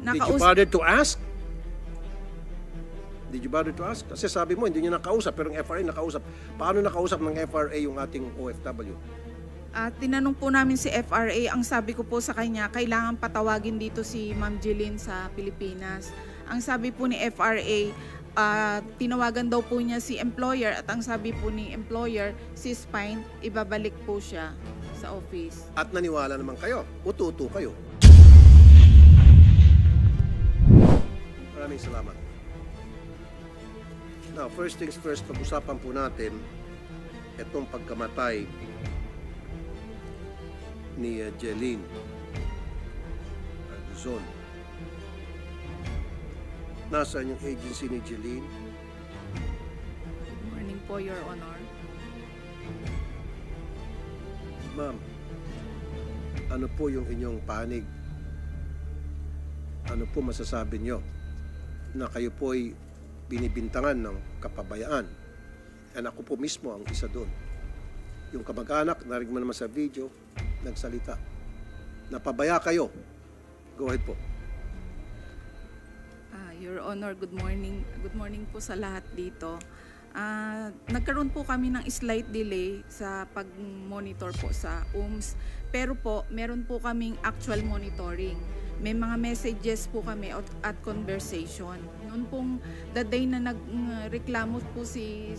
Did you bother to ask? Did you bother to ask? Kasi sabi mo, hindi niyo nakausap, pero yung FRA nakausap. Paano nakausap ng FRA yung ating OFW? Tinanong po namin si FRA, ang sabi ko po sa kanya, kailangan patawagin dito si Ma'am Jeline sa Pilipinas. Ang sabi po ni FRA, tinawagan daw po niya si employer at ang sabi po ni employer, si Spine, ibabalik po siya sa office. At naniwala naman kayo, utu-utu kayo. Maraming salamat. Now, first things first, pag-usapan po natin itong pagkamatay ni Jeline Duzon. Nasaan yung agency ni Jeline? Good morning po, Your Honor. Ma'am, ano po yung inyong panig? Ano po masasabi nyo na kayo po ay binibintangan ng kapabayaan? And ako po mismo ang isa doon. Yung kamag-anak, narinig mo naman sa video, nagsalita. Napabaya kayo. Go ahead po. Your Honor, good morning. Good morning po sa lahat dito. Nagkaroon po kami ng slight delay sa pag-monitor po sa UMS. Pero po, meron po kaming actual monitoring. May mga messages po kami at conversation. Noon pong the day na nagreklamo po si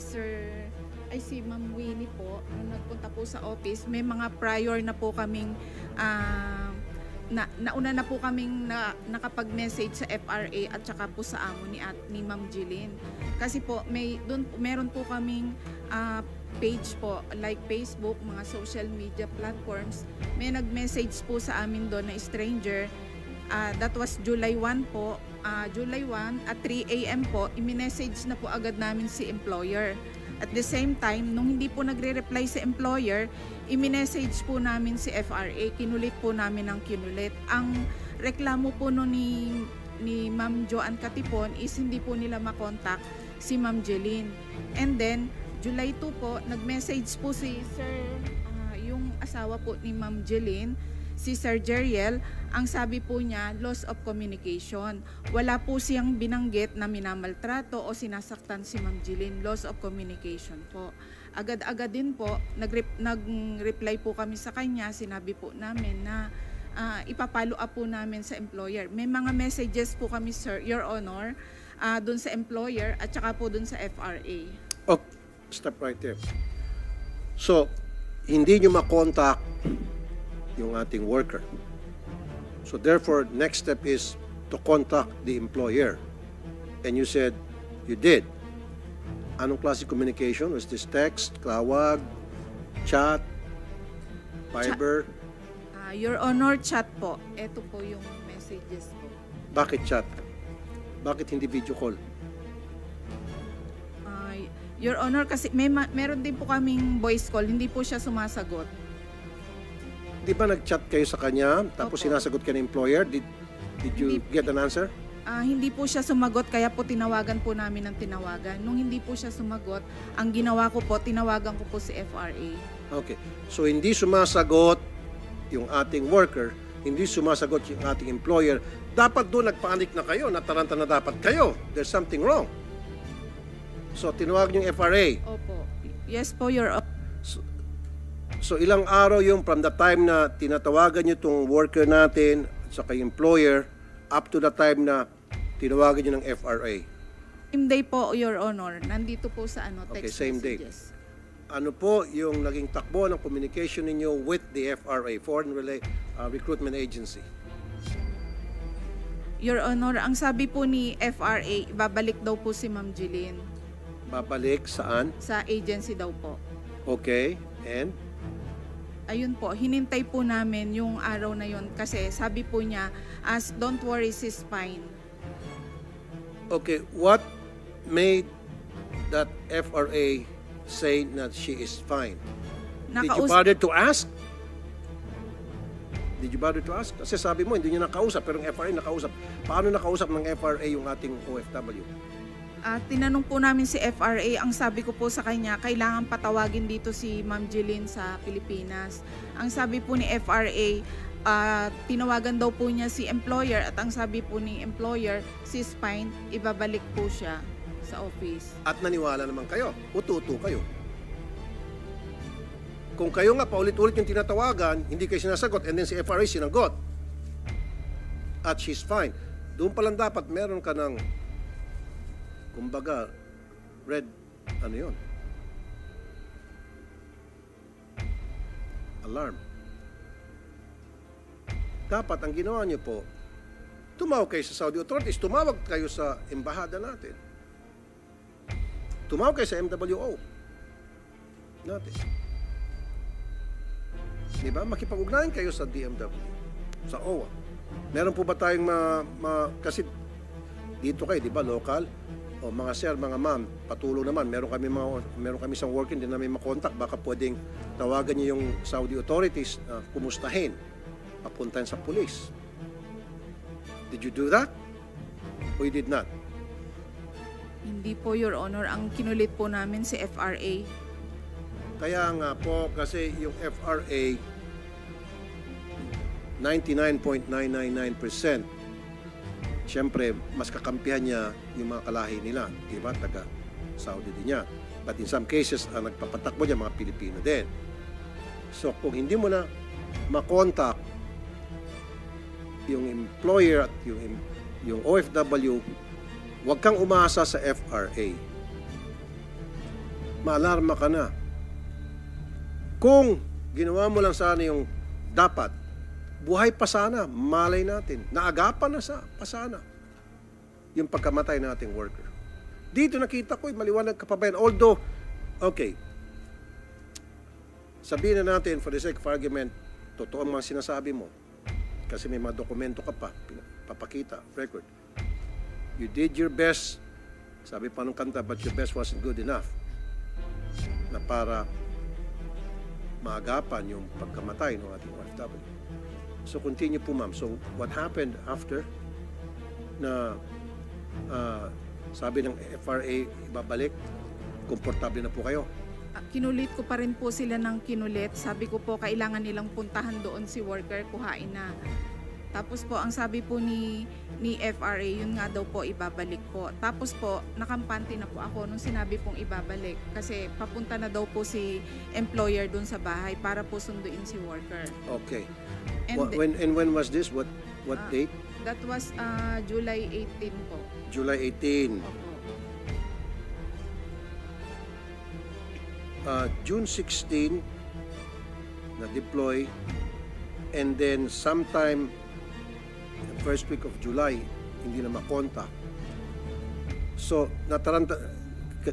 Ma'am Winnie po, nung nagpunta po sa office, may mga prior na po kaming nauna na po kaming nakapag-message sa FRA at saka po sa amo ni Ma'am Jeline. Kasi po meron po kaming page po like Facebook, mga social media platforms. May nag-message po sa amin doon na stranger. That was July 1 po. July 1 at 3 AM po, i-message na po agad namin si employer. At the same time, nung hindi po nagre-reply si employer, i-message po namin si FRA, kinulit po namin ng kinulit. Ang reklamo po no ni Ma'am Joanne Katipon is hindi po nila makontak si Ma'am Jeline. And then, July 2 po, nag-message po si yung asawa po ni Ma'am Jeline, si Sir Jeriel. Ang sabi po niya, loss of communication. Wala po siyang binanggit na minamaltrato o sinasaktan si Ma'am Jeline. Loss of communication po. Agad-agad din po, nag-reply po kami sa kanya. Sinabi po namin na ipapalo up po namin sa employer. May mga messages po kami, Sir, Your Honor, dun sa employer at saka po dun sa FRA. Oh, stop right there. So, hindi nyo makontak yung ating worker. So therefore, next step is to contact the employer. And you said you did. Anong klase communication? Was this text, tawag, chat, Viber? Your Honor, chat po. Ito po yung messages po. Bakit chat? Bakit hindi video call? Your Honor, kasi meron din po kaming voice call. Hindi po siya sumasagot. Di ba nag-chat kayo sa kanya, tapos Opo. sinasagot ka ng employer? Did you get an answer? Hindi po siya sumagot, kaya po tinawagan po namin ng tinawagan. Nung hindi po siya sumagot, ang ginawa ko po, tinawagan ko po si FRA. Okay. So hindi sumasagot yung ating worker, hindi sumasagot yung ating employer. Dapat doon nagpanik na kayo, nataranta na dapat kayo. There's something wrong. So tinawag yung FRA. Opo. Yes po, Your Honor. So ilang araw yung from the time na tinatawagan nyo itong worker natin at saka yung employer up to the time na tinawagan nyo ng FRA? Same day po, Your Honor. Nandito po sa text Okay, same day. messages. Ano po yung naging takbo ng communication ninyo with the FRA, Foreign Recruitment Agency? Your Honor, ang sabi po ni FRA, babalik daw po si Ma'am Jeline. Babalik saan? Sa agency daw po. Okay, and? Ayun po, hinintay po namin yung araw na yun kasi sabi po niya, don't worry, she's fine. Okay, what made that FRA say that she is fine? Did you bother to ask? Did you bother to ask? Kasi sabi mo, hindi niya nakausap, pero yung FRA nakausap. Paano nakausap ng FRA yung ating OFW? Tinanong po namin si FRA, ang sabi ko po sa kanya, kailangan patawagin dito si Ma'am Jeline sa Pilipinas. Ang sabi po ni FRA, tinawagan daw po niya si employer at ang sabi po ni employer, si Spine, ibabalik po siya sa office. At naniwala naman kayo, ututo kayo. Kung kayo nga paulit-ulit yung tinatawagan, hindi kayo sinasagot, and then si FRA sinagot, at she's fine, doon pa lang dapat meron ka ng, kumbaga, red, ano yun? Alarm. Dapat ang ginawa niyo po, tumawag kayo sa Saudi authorities, tumawag kayo sa embahada natin. Tumawag kayo sa MWO natin. Diba? Makipag-ugnayan kayo sa DMW, sa OWA. Meron po ba tayong kasi dito kayo, di ba, local? O mga sir, mga ma'am, patulong naman. Meron kami isang working din na may makontak. Baka pwedeng tawagan niyo yung Saudi authorities na kumustahin, papuntahin sa police. Did you do that? Or you did not? Hindi po, Your Honor. Ang kinulit po namin si FRA. Kaya nga po, kasi yung FRA, 99.999%, siyempre, mas kakampihan niya yung mga kalahi nila. Diba? Taga Saudi din niya. But in some cases, ang nagpapatakbo niya, mga Pilipino din. So, kung hindi mo na makontak yung employer at yung OFW, huwag kang umasa sa FRA. Maalarma ka na. Kung ginawa mo lang sana yung dapat, buhay pa sana, malay natin. Naagapan na pasana yung pagkamatay ng ating worker. Dito nakita ko, maliwanag ka pa ba yan? Although, okay, sabihin na natin, for the sake of argument, totoo ang mga sinasabi mo. Kasi may mga dokumento ka pa, papakita, record. You did your best, sabi pa nung kanta, but your best wasn't good enough na para maagapan yung pagkamatay ng ating OFW. So continue po, ma'am. So what happened after na sabi ng FRA ibabalik, komportable na po kayo? Kinulit ko pa rin po sila ng kinulit. Sabi ko po, kailangan nilang puntahan doon si worker, kuhain na. Tapos po, ang sabi po ni FRA, yun nga daw po, ibabalik po. Tapos po, nakampante na po ako nung sinabi pong ibabalik. Kasi papunta na daw po si employer doon sa bahay para po sunduin si worker. Okay. And when was this? What date? That was July 18 po. July 18. Opo. June 16 na-deploy, and then sometime the first week of July hindi na makontak. So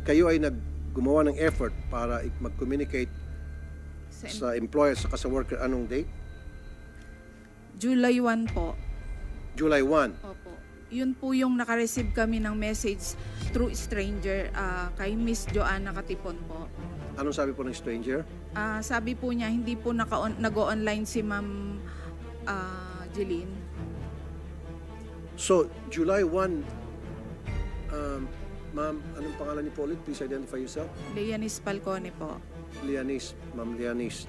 kayo ay gumawa ng effort para mag-communicate sa employer saka sa worker. Anong date? July 1 po. July 1. Opo. Yun po yung naka-receive kami ng message through stranger kay Miss Joanna Katipon po. Anong sabi po ng stranger? Sabi po niya, hindi po nag-online si Ma'am Jeline. So, July 1, ma'am, anong pangalan niyo po ulit? Please identify yourself. Leonis Falcone po. Leonis, Ma'am Leonis.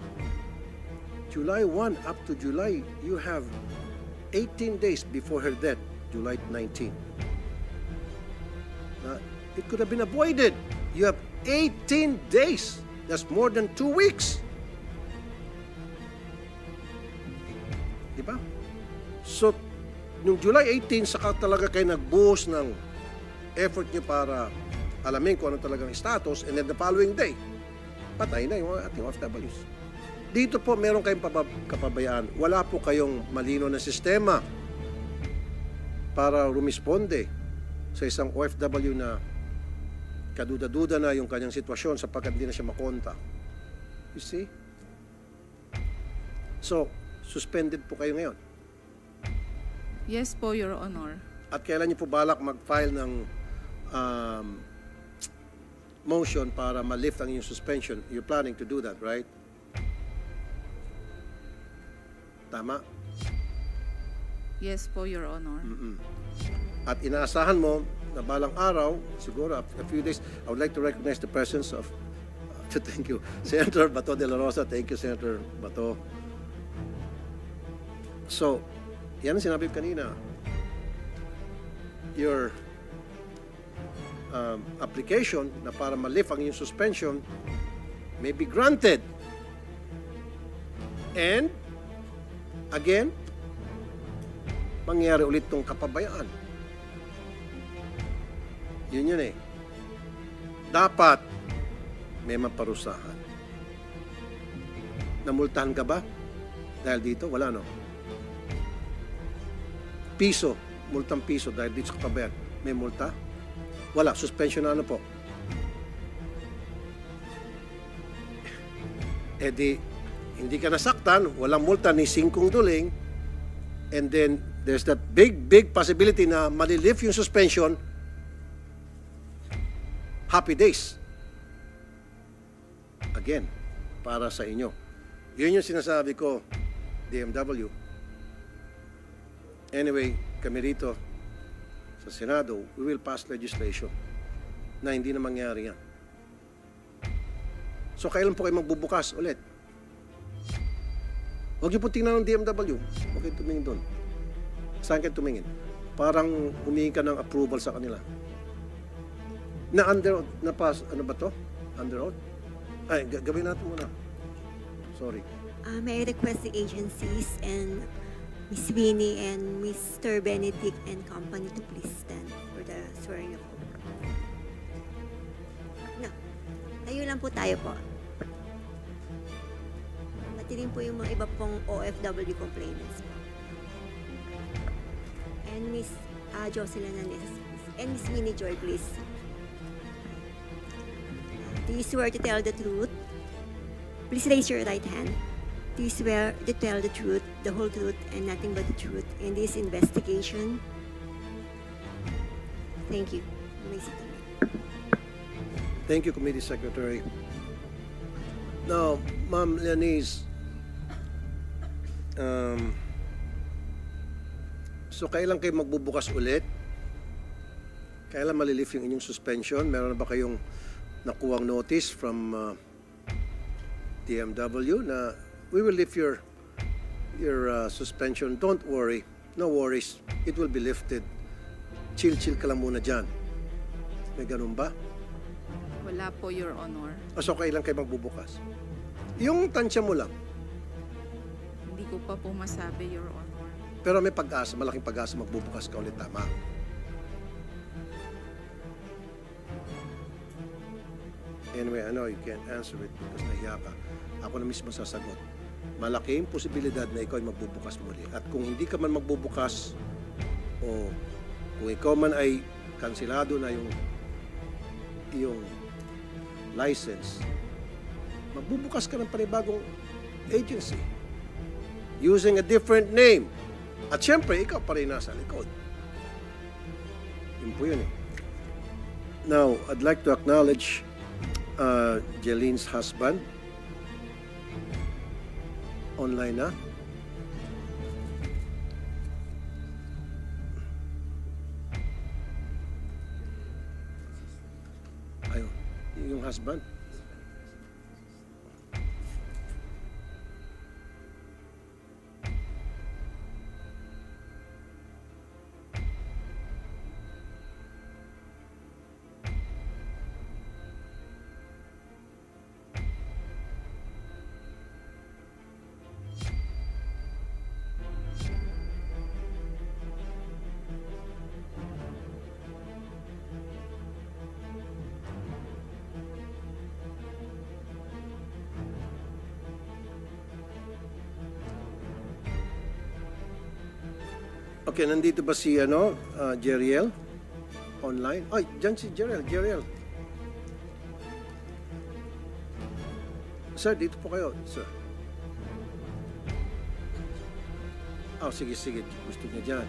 July 1 up to July, you have 18 days before her death, July 19. It could have been avoided. You have 18 days. That's more than 2 weeks. Diba? So, nung July 18, saka talaga kayo nag-boost ng effort nyo para alamin kung ano talagang status, and then the following day, patay na yung ating OFWs. Dito po, meron kayong kapabayaan. Wala po kayong malino na sistema para rumisponde sa isang OFW na kaduda-duda na yung kanyang sitwasyon sapagkat hindi na siya makontak. You see? So, suspended po kayo ngayon. Yes po, Your Honor. At kailan niyo po balak mag-file ng motion para ma-lift ang inyong suspension? You're planning to do that, right? Tama? Yes po, Your Honor. At inaasahan mo na balang araw, siguro a few days, I would like to recognize the presence of, thank you, Senator Bato de la Rosa. Thank you, Senator Bato. So, yan ang sinabi ko kanina. Your application na para ma-lift ang iyong suspension may be granted. And, again, mangyari ulit tong kapabayaan. Yun eh. Dapat may maparusahan. Namultahan ka ba? Dahil dito, wala no? Piso, multang piso dahil dito sa kapabayaan. May multa? Wala, suspension na ano po. Eh di, hindi ka nasaktan, walang multa ni singkong duling, and then there's that big possibility na malilift yung suspension, happy days. Again, para sa inyo. Yun yung sinasabi ko, DMW. Anyway, kami rito sa Senado, we will pass legislation na hindi na mangyari yan. So, kailan po kayo magbubukas ulit? Huwag niyo po tingnan ng DMW. Huwag kayo tumingin doon. Saan kayo tumingin? Parang humingi ka ng approval sa kanila. Na under oath, na pass, ano ba to? Under oath? Ay, gawin natin muna. Sorry. May I request the agencies and Ms. Winnie and Mr. Benedict and company to please stand for the swearing of oath. No. Tayo lang po tayo po. Pati rin po yung mga iba pong OFW complainants po. And Ms. Jocelyn Hernandez and Ms. Winnie Joy, please. Do you swear to tell the truth? Please raise your right hand. Do you swear to tell the truth, the whole truth, and nothing but the truth in this investigation? Thank you. You may sit down. Thank you, Committee Secretary. Now, Ma'am Leonise, so kailan kayo magbubukas ulit? Kailan malilift yung inyong suspension? Meron na ba kayong nakuwang notice from DMW na we will lift your suspension. Don't worry. No worries. It will be lifted. Chill ka lang muna dyan. May ganun ba? Wala po, Your Honor. So kailan kayo magbubukas? Yung tansya mo lang. Hindi ko pa po masabi, Your Honor. Pero may pag-asa, malaking pag-asa magbubukas ka ulit, tama? Anyway, I know you can't answer it because nahiya ka. Ako na mismo sasagot. Malaking posibilidad na ikaw ay magbubukas muli. At kung hindi ka man magbubukas o kung ikaw man ay kansilado na yung license, magbubukas ka ng panibagong agency using a different name. At syempre, ikaw pa rin nasa likod. Yun po yun eh. Now, I'd like to acknowledge Jeline's husband. Online na. Ayun, yung husband. Okay, nandito ba si Jeriel? Online? Ay, dyan si Jeriel. Sir, dito po kayo, sir. Oh, sige. Gusto niya dyan.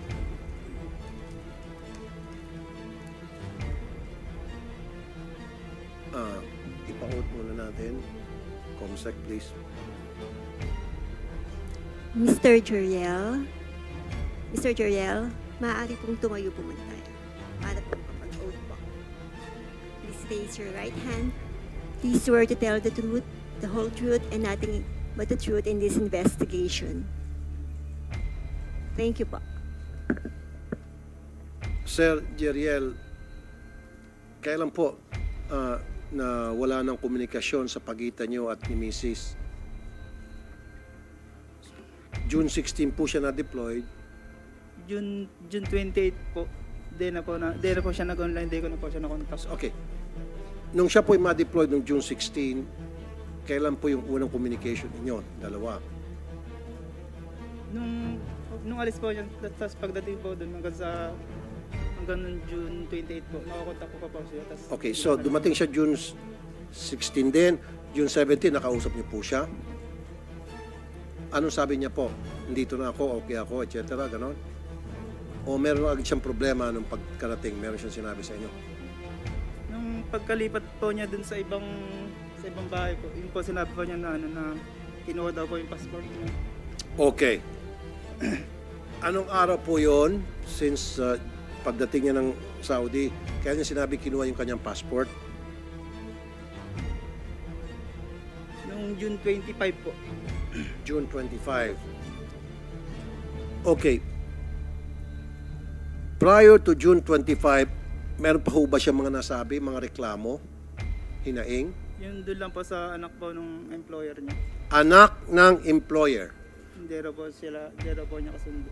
Ipa-out muna natin. Comsec, please. Mr. Jeriel, maaari pong tumayo po muna tayo para po makapag-oath po. Please raise your right hand. Please swear to tell the truth, the whole truth, and nothing but the truth in this investigation. Thank you po. Sir Jeriel, kailan po na wala ng komunikasyon sa pagitan niyo at ni Mrs.? June 16 po siya na-deployed. June 28 po. Di na po siya nag-online, di ko na po siya na-contact. Okay. Nung siya po ay ma-deployed noong June 16, kailan po yung unang communication ninyo? Dalawa. Nung alis po siya, tapos pagdating po doon hanggang nung June 28 po, nakakontak po pa po siya. Tas, Okay, so dumating siya June 16 din. June 17, nakausap niyo po siya. Anong sabi niya po? Nandito na ako, okay ako, etc. Ganon? O meron agad siyang problema nung pagkarating? Meron siyang sinabi sa inyo? nung pagkalipat po niya doon sa ibang bahay po, yun po sinabi po niya na kinuha daw po yung passport niya. Okay. Anong araw po yon since pagdating niya ng Saudi, kaya niya sinabi kinuha yung kanyang passport? Nung June 25 po. June 25. Okay. Prior to June 25, meron pa ho ba siya mga nasabi, mga reklamo, hinaing? Yun doon lang po sa anak po nung employer niya. Anak ng employer. Hindi raw po niya kasundo.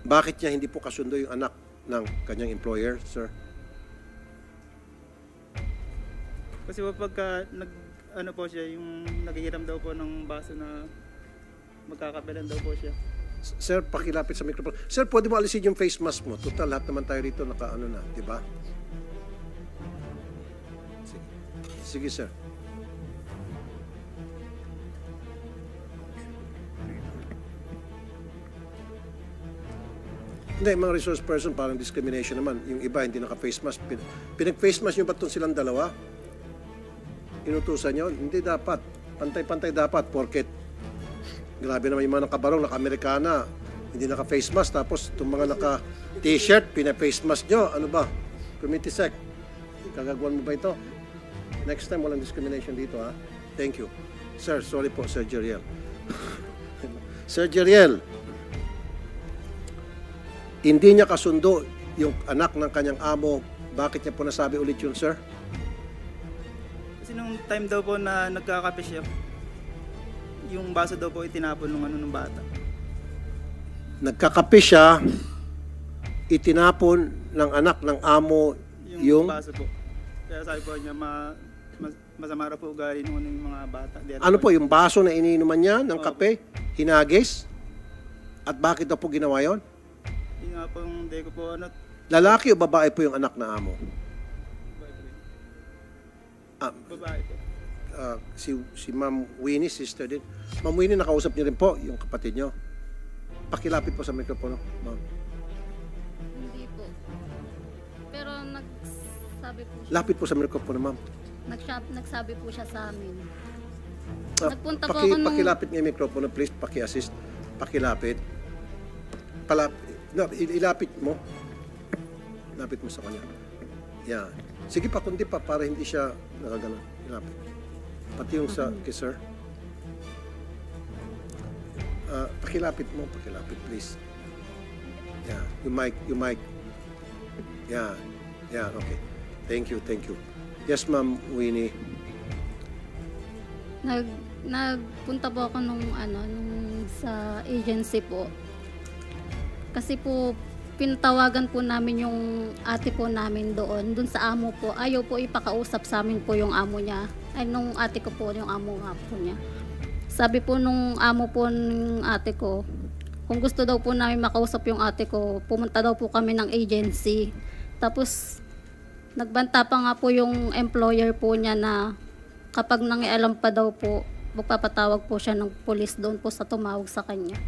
Bakit niya hindi po kasundo yung anak ng kanyang employer, sir? Kasi po pagka po siya, yung naghihiram daw po ng baso na magkakabilan daw po siya. Sir, pakilapit sa microphone. Sir, pwede mo alisin yung face mask mo. Total, lahat naman tayo rito naka-ano na, di ba? Sige, sir. Hindi, mga resource person, parang discrimination naman. Yung iba, hindi naka-face mask. Pinag-face mask nyo ba itong silang dalawa? Inutusan nyo? Hindi dapat. Pantay-pantay dapat. Porket, grabe naman yung mga nakabarong, naka-Amerikana, hindi naka-face mask. Tapos, itong mga naka-t-shirt, pina-face mask nyo. Ano ba? Committee sec. Kagagawan mo ba ito? Next time, walang discrimination dito, ha? Thank you. Sir, sorry po, Sir Jeriel. Sir Jeriel, hindi niya kasundo yung anak ng kanyang amo. Bakit niya po nasabi ulit yun, sir? Kasi nung time daw po na nagkakape siya, yung baso daw po itinapon ng bata. Nagkakape siya, itinapon ng anak ng amo yung baso po. Kaya sabi po niya, masama raw po ugali ng mga bata. ano po, yung baso na iniinuman niya ng kape, hinagis? At bakit daw po ginawa yon? Yung nga pong hindi ko po Lalaki o babae po yung anak na amo? babae po. Si Ma'am Winnie, sister din. Ma'am Winnie, nakausap niyo rin po yung kapatid niyo. Pakilapit po sa microphone, ma'am. Hindi po. Pero nagsabi po siya. Lapit po sa microphone, ma'am. Nagsabi po siya sa amin. Nagpunta po ako nung... Pakilapit niyo yung microphone, please. Paki-assist. Pakilapit. Ilapit mo. Ilapit mo sa kanya. Yan. Sige pa, kundi pa, para hindi siya nakagana. Ilapit. Pati yung sa kay sir. Pakilapit mo, please. Yan. Yung mic. Yan. Yan, okay. Thank you. Yes, Ma'am Winnie. Nagpunta po ako nung sa agency po. Kasi po pinatawagan po namin yung ate po namin doon sa amo po. Ayaw po ipakausap sa amin po yung amo niya. Ay nung ate ko po, yung amo nga po niya. Sabi po nung amo po ng ate ko, kung gusto daw po namin makausap yung ate ko, pumunta daw po kami ng agency. Tapos nagbanta pa nga po yung employer po niya na kapag nangialam pa daw po, magpapatawag po siya ng pulis doon po sa tumawag sa kanya.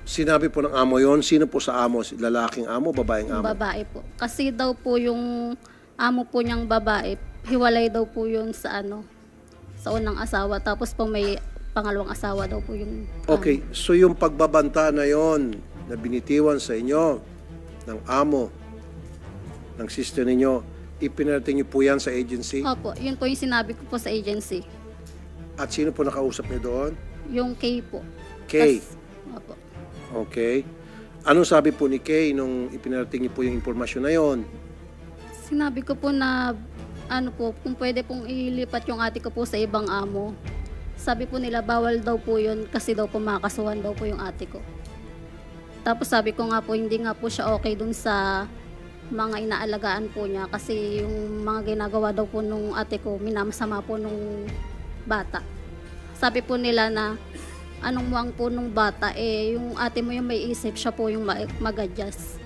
Sinabi po ng amo yon. Sino po sa amo? Lalaking amo, babaeng amo? Babae po. Kasi daw po yung amo po niyang babae, hiwalay daw po yun sa sa unang asawa. Tapos po may pangalawang asawa daw po yung Okay, so yung pagbabanta na yon na binitiwan sa inyo ng amo, ng sister ninyo, ipinarating niyo po yan sa agency? Opo, yun po yung sinabi ko po sa agency. At sino po nakausap niyo doon? Yung K po. K. Opo. Okay. Anong sabi po ni Kay nung ipinarating niyo po yung impormasyon na yon? Sinabi ko po na ano po, kung pwede pong ilipat yung ate ko po sa ibang amo. Sabi po nila bawal daw po yun kasi daw po makakasuhan daw po yung ate ko. Tapos sabi ko nga po hindi nga po siya okay dun sa mga inaalagaan po niya kasi yung mga ginagawa daw po nung ate ko minamasama po nung bata. Sabi po nila na anong muwang po nung bata, yung ate mo yung may isip, siya po yung mag-adjust.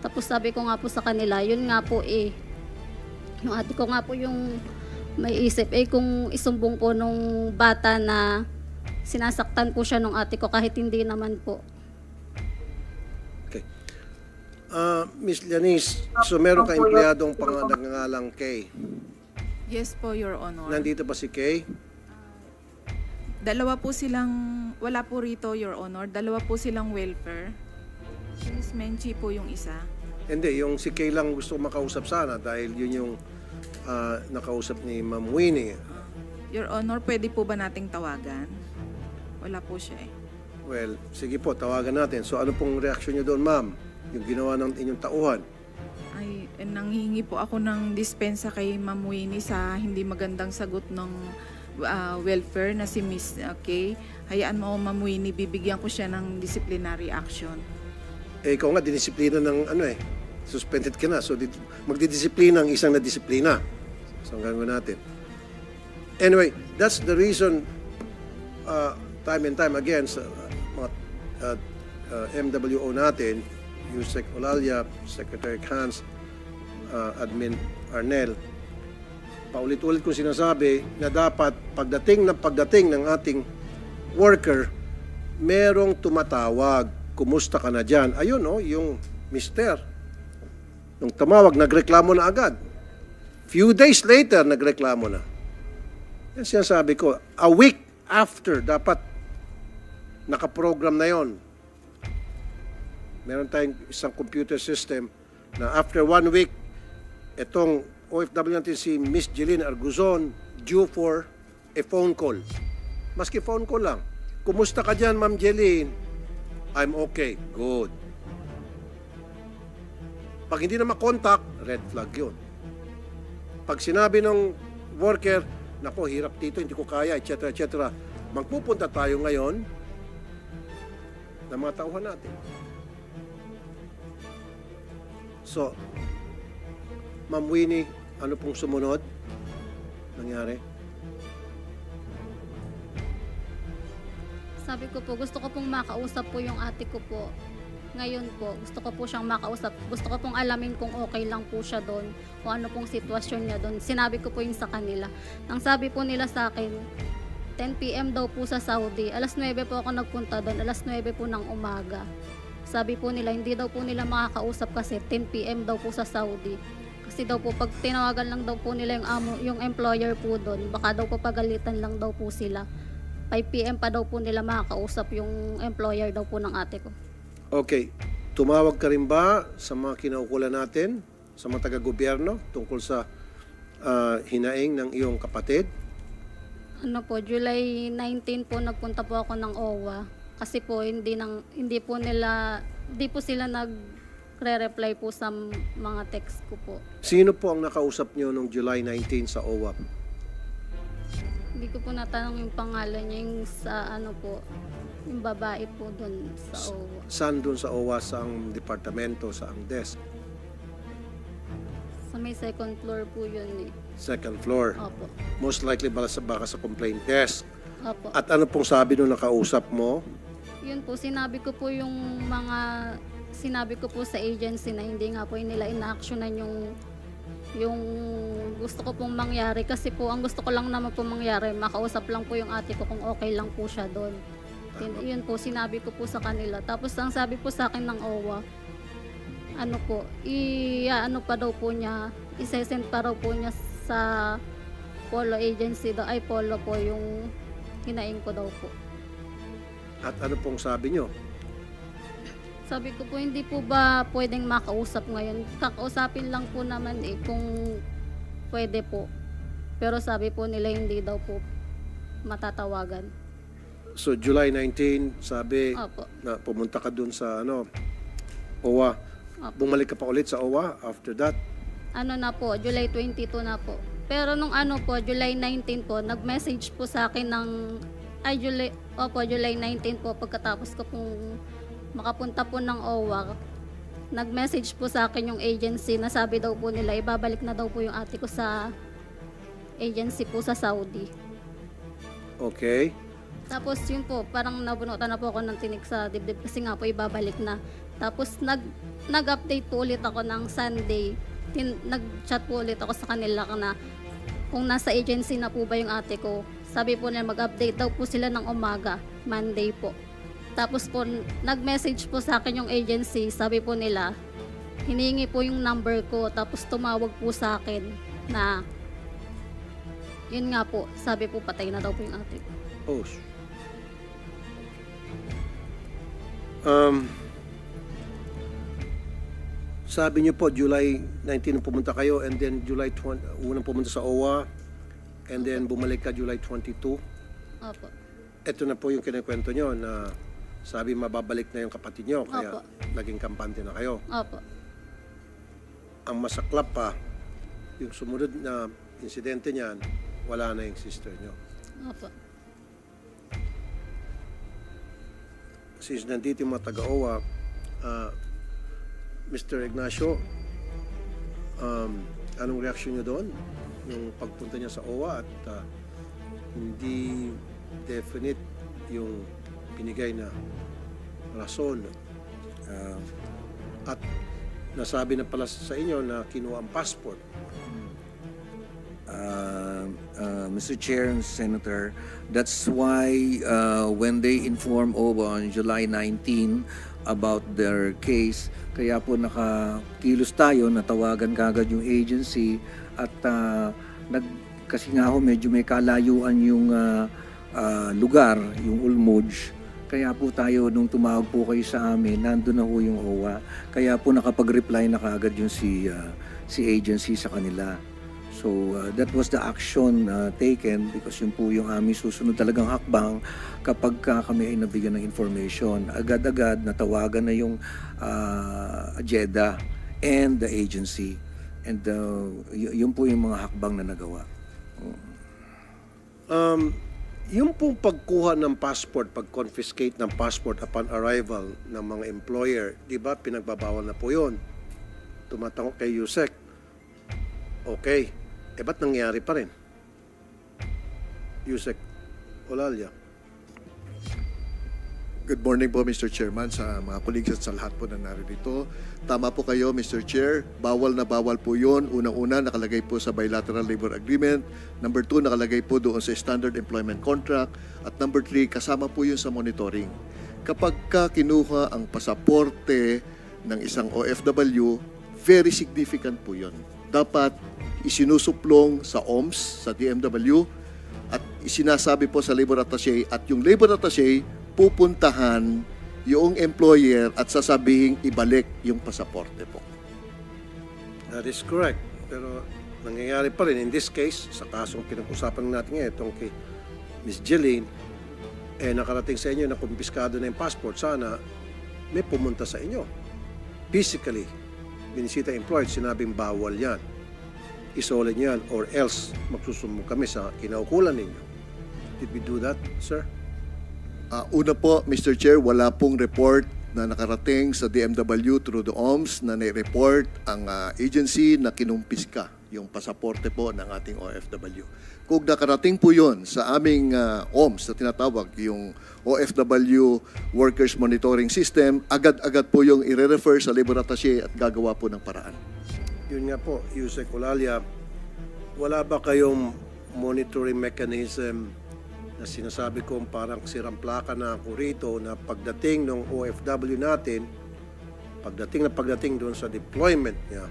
Tapos sabi ko nga po sa kanila, yun nga po yung ate ko nga po yung may isip, kung isumbong po nung bata na sinasaktan po siya nung ate ko kahit hindi naman po. Okay. Miss Janice, so meron ka empleyadong nangangalang Kay. Yes po, Your Honor. Nandito ba si Kay? Dalawa po silang, wala po rito, Your Honor. Dalawa po silang welfare. Si Miss Menchi po yung isa. Hindi, yung si Kay lang gusto ko makausap sana dahil yun yung nakausap ni Ma'am Winnie. Your Honor, pwede po ba nating tawagan? Wala po siya eh. Well, sige po, tawagan natin. So ano pong reaksyon niyo doon, ma'am? Yung ginawa ng inyong tauhan? Ay, nanghihingi po ako ng dispensa kay Ma'am Winnie sa hindi magandang sagot ng welfare na si Miss Kay. Hayaan mo, Ma'am Winnie, bibigyan ko siya ng disciplinary action. Ikaw nga, dinisiplina ng suspended ka na. So magdidisiplina ang isang nadisiplina. So ang gagawin natin. Anyway, that's the reason time and time again sa mga MWO natin, Yusek Olalia, Secretary Hans, Admin Arnel, paulit-ulit kong sinasabi na dapat pagdating ng ating worker, merong tumatawag, kumusta ka na dyan? Ayun yung mister. Nung tumawag, nagreklamo na agad. Few days later, nagreklamo na. Yan sinasabi ko, a week after, dapat nakaprogram na yon. Meron tayong isang computer system na after 1 week, itong OFW natin si Miss Jeline Arguzon due for a phone call. Maski phone call lang. Kumusta ka dyan, Ma'am Jeline? I'm okay. Good. Pag hindi na makontak, red flag yun. Pag sinabi ng worker, nako, hirap dito, hindi ko kaya, etc., etc., magpupunta tayo ngayon ng mga tauhan natin. So, Ma'am Winnie, ano pong sumunod nangyari? Sabi ko po, gusto ko pong makausap po yung ate ko po. Ngayon po, gusto ko po siyang makausap. Gusto ko pong alamin kung okay lang po siya doon, kung ano pong sitwasyon niya doon. Sinabi ko po yun sa kanila. Nang sabi po nila sa akin, 10 p.m. daw po sa Saudi. Alas 9 po ako nagpunta doon, alas 9 po ng umaga. Sabi po nila, hindi daw po nila makakausap kasi 10 p.m. daw po sa Saudi. Kasi daw po, pag tinawagan lang daw po nila yung employer po doon, baka daw po pagalitan lang daw po sila. 5 p.m. pa daw po nila makakausap yung employer daw po ng ate ko. Okay. Tumawag ka rin ba sa mga kinaukulan natin, sa mga taga-gobyerno, tungkol sa hinaing ng iyong kapatid? Ano po, July 19 po nagpunta po ako ng OWA. Kasi po hindi po sila nagre-reply po sa mga text ko po. Sino po ang nakausap niyo noong July 19 sa OWA? Hindi ko po natanong yung pangalan niya, yung sa ano po, yung babae po doon sa OWA. Saan doon sa OWA, sa ang departamento, sa ang desk? Sa may second floor po yun eh. Second floor. Opo. Most likely baka sa complaint desk. Opo. At ano pong sabi nung nakausap mo? Yun po, sinabi ko po sa agency na hindi nga po nila ina-actionan yung gusto ko pong mangyari. Kasi po, ang gusto ko lang naman po mangyari, makausap lang po yung ate ko kung okay lang po siya doon. Yun po, sinabi ko po sa kanila. Tapos ang sabi po sa akin ng OWA, ano po, ano pa daw po niya, isesend pa daw po niya sa Polo agency daw, ay Polo po yung hinaing ko daw po. At ano pong sabi nyo? Sabi ko po, hindi po ba pwedeng makausap ngayon? Kakausapin lang po naman kung pwede po. Pero sabi po nila hindi daw po matatawagan. So July 19, sabi Opo. na pumunta ka dun sa OWA. Opo. Bumalik ka pa ulit sa OWA after that? Ano na po, July 22 na po. Pero nung ano po, July 19 po, nag-message po sa akin ng, July 19 po, pagkatapos ko pong makapunta po ng OWA, nag-message po sa akin yung agency na sabi daw po nila, ibabalik na daw po yung ate ko sa agency po sa Saudi. Okay. Tapos yun po, parang nabunutan na po ako ng tinik sa dibdib kasi nga po ibabalik na. Tapos nag-update po ulit ako ng Sunday. Nag-chat po ulit ako sa kanila na kung nasa agency na po ba yung ate ko. Sabi po nila mag-update daw po sila ng umaga, Monday po. Tapos po nag-message po sa akin yung agency, sabi po nila hiningi po yung number ko tapos tumawag po sa akin na yun nga po, sabi po patay na daw po yung ate ko. Oh. Sabi niyo po, July 19 pumunta kayo and then July 20, unang pumunta sa OWA and then bumalik ka July 22. Opo. Ito na po yung kinikwento niyo na sabi mababalik na yung kapatid niyo kaya Opo. naging kampante na kayo. Opo. Ang masaklap pa, yung sumunod na insidente niyan, wala na yung sister niyo. Opo. Since nandito yung mga taga-OWA, Mr. Ignacio, anong reaksyon niyo doon? Yung pagpunta niya sa OWA at hindi definite yung binigay na rason. At nasabi na pala sa inyo na kinuha ang passport. Mr. Chair and Senator, that's why when they informed OWA on July 19 about their case, kaya po nakakilos tayo, natawagan kagad yung agency at kasi nga ho medyo may kalayuan yung lugar, yung Ulmoj. Kaya po tayo, nung tumawag po kayo sa amin, nandun na ho yung OWA. Kaya po nakapag-reply na kagad yung si agency sa kanila. So that was the action taken because yun po yung aming susunod talagang hakbang kapag kami ay nabigyan ng information. Agad-agad natawagan na yung JEDA and the agency. And yun po yung mga hakbang na nagawa. Yung pong pagkuha ng passport, pag-confiscate ng passport upon arrival ng mga employer, di ba pinagbabawal na po yun? Tumatango kay Yusek. Okay. Ba't nangyari pa rin? Yusek Olalia. Good morning po, Mr. Chairman, sa mga colleagues at sa lahat po na naririto. Tama po kayo, Mr. Chair. Bawal na bawal po yun. Unang-una, nakalagay po sa Bilateral Labor Agreement. Number 2, nakalagay po doon sa Standard Employment Contract. At number 3, kasama po yun sa monitoring. Kapag kinuha ang pasaporte ng isang OFW, very significant po yun. Dapat isinusuplong sa OMS, sa DMW, at isinasabi po sa labor attaché at yung labor attaché pupuntahan yung employer at sasabihing ibalik yung pasaporte po. That is correct. Pero nangyayari pa rin in this case, sa kasong pinag-usapan natin ngayon, itong kay Ms. Jeline, nakarating sa inyo na kumpiskado na yung passport. Sana may pumunta sa inyo. Physically, binisita employer, sinabing bawal yan. Isolate nyo yan or else magsusumbong kami sa kinaukulan ninyo. Did we do that, sir? Una po, Mr. Chair, wala pong report na nakarating sa DMW through the OMS na nai-report ang agency na kinumpiska yung pasaporte po ng ating OFW. Kung nakarating po yun sa aming OMS na tinatawag, yung OFW Workers Monitoring System, agad-agad po yung i-refer sa labor attaché at gagawa po ng paraan. Yun nga po, Yusek Olalia, wala ba kayong monitoring mechanism na sinasabi ko parang sirang plaka na ako rito na pagdating ng OFW natin, pagdating doon sa deployment niya,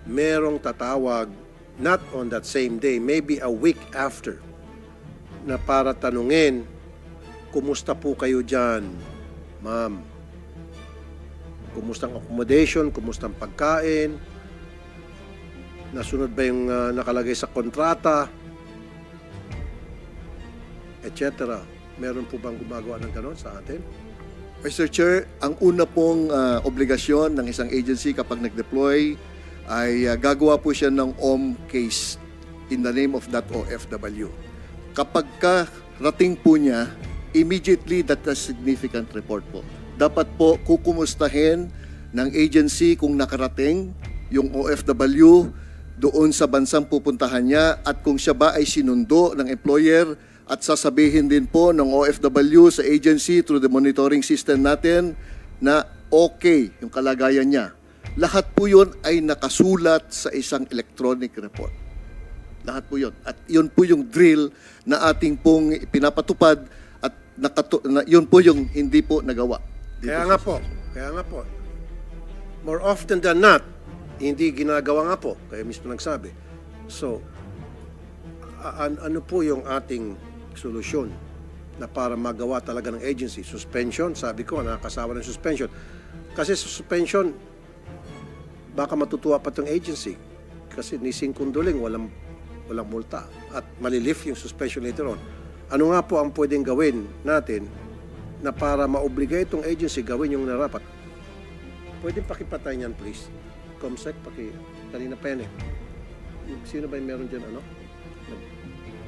merong tatawag not on that same day, maybe a week after, na para tanungin, kumusta po kayo dyan, ma'am? Kumusta ang accommodation? Kumusta ang pagkain? Nasunod ba yung nakalagay sa kontrata? Etc. Meron po bang gumagawa ng ganon sa atin? Mr. Chair, ang una pong obligasyon ng isang agency kapag nag-deploy ay gagawa po siya ng OM case in the name of that OFW. Kapag rating po niya, immediately that is significant report po. Dapat po kukumustahin ng agency kung nakarating yung OFW doon sa bansang pupuntahan niya at kung siya ba ay sinundo ng employer, at sasabihin din po ng OFW sa agency through the monitoring system natin na okay yung kalagayan niya. Lahat po yun ay nakasulat sa isang electronic report. Lahat po yun. At yun po yung drill na ating pong pinapatupad at yun po yung hindi po nagawa. Kaya nga po, more often than not, hindi ginagawa nga po, kaya mismo nagsabi. So, ano po yung ating solusyon na para magawa talaga ng agency? Suspension, sabi ko, nakakasawa ng suspension. Kasi suspension, baka matutuwa pa itong agency. Kasi ni Singkunduling, walang multa. At malilift yung suspension later on. Ano nga po ang pwedeng gawin natin na para ma-obligate itong agency gawin yung narapat? Pwedeng pakipatay niyan, please. Comsec, kanina pa yan eh. Sino ba yung meron dyan,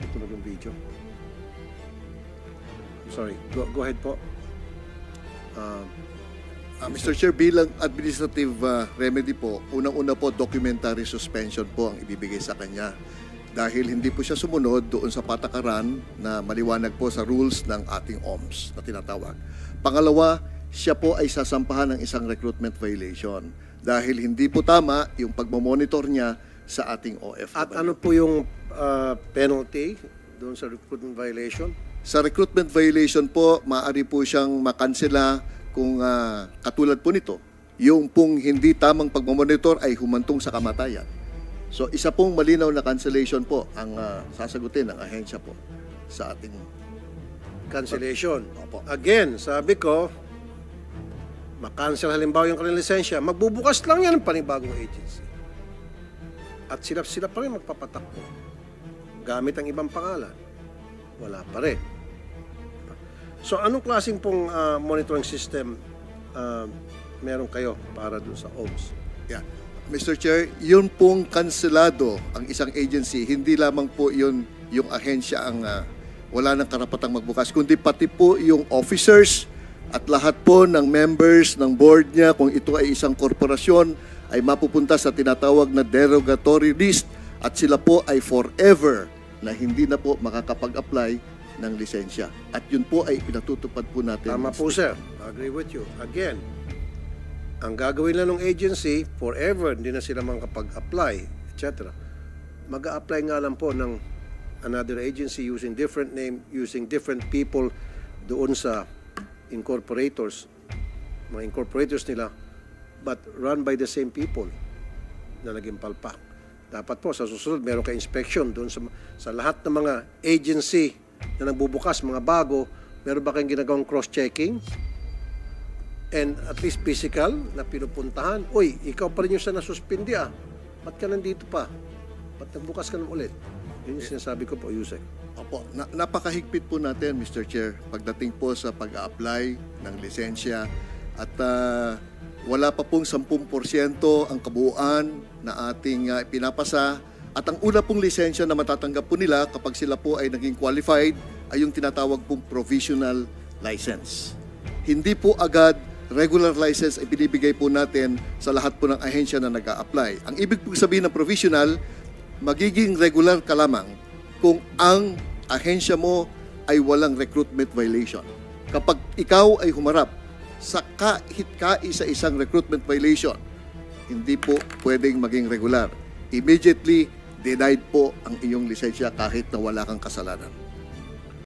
Itunog yung video. Sorry, go ahead po. Mr. Chair, bilang administrative remedy po, unang-una po, documentary suspension po ang ibibigay sa kanya. Dahil hindi po siya sumunod doon sa patakaran na maliwanag po sa rules ng ating OMS na tinatawag. Pangalawa, siya po ay sasampahan ng isang recruitment violation. Dahil hindi po tama yung pagmamonitor niya sa ating OFW. At ano po yung penalty doon sa recruitment violation? Sa recruitment violation po, maaari po siyang makansela kung katulad po nito, yung pong hindi tamang pagmamonitor ay humantong sa kamatayan. So isa pong malinaw na cancellation po ang sasagutin ng ahensya po sa ating Cancellation. Opo. Again, sabi ko, makancel halimbawa yung kanilang lisensya, magbubukas lang yan ng panibagong agency. At sila pa rin magpapatakbo. Gamit ang ibang pangalan. Wala pa rin. So, anong klaseng pong monitoring system meron kayo para dun sa OMS? Yeah. Mr. Chair, yun pong kanselado ang isang agency, hindi lamang po yun yung ahensya ang wala ng karapatang magbukas, kundi pati po yung officers at lahat po ng members ng board niya, kung ito ay isang korporasyon, ay mapupunta sa tinatawag na derogatory list at sila po ay forever na hindi na po makakapag-apply ng lisensya. At yun po ay pinatutupad po natin. Tama po, sir. I agree with you. Again, ang gagawin lang ng agency, forever, hindi na sila makapag-apply, etc. Mag-a-apply nga lang po ng another agency using different name, using different people doon sa incorporators, mga incorporators nila, but run by the same people na naging palpak. Dapat po, sa susunod, meron ka inspection doon sa lahat ng mga agency na nagbubukas, mga bago, meron ba kayong ginagawang cross-checking? And at least physical na pinupuntahan, uy, ikaw pa rin yung sa nasuspindi ba't ka nandito pa? Ba't nagbukas ka naman ulit? Yun yung sinasabi ko po, Yusek. Opo, napakahigpit po natin, Mr. Chair, pagdating po sa pag-a-apply ng lisensya at wala pa pong 10% ang kabuuan na ating pinapasa. At ang una pong lisensya na matatanggap po nila kapag sila po ay naging qualified ay yung tinatawag pong provisional license. Hindi po agad regular license ay binibigay po natin sa lahat po ng ahensya na nag-a-apply. Ang ibig po sabihin ng provisional, magiging regular ka lamang kung ang ahensya mo ay walang recruitment violation. Kapag ikaw ay humarap sa kahit kaisa-isang recruitment violation, hindi po pwedeng maging regular. Immediately, denied po ang iyong lisensya kahit na wala kang kasalanan.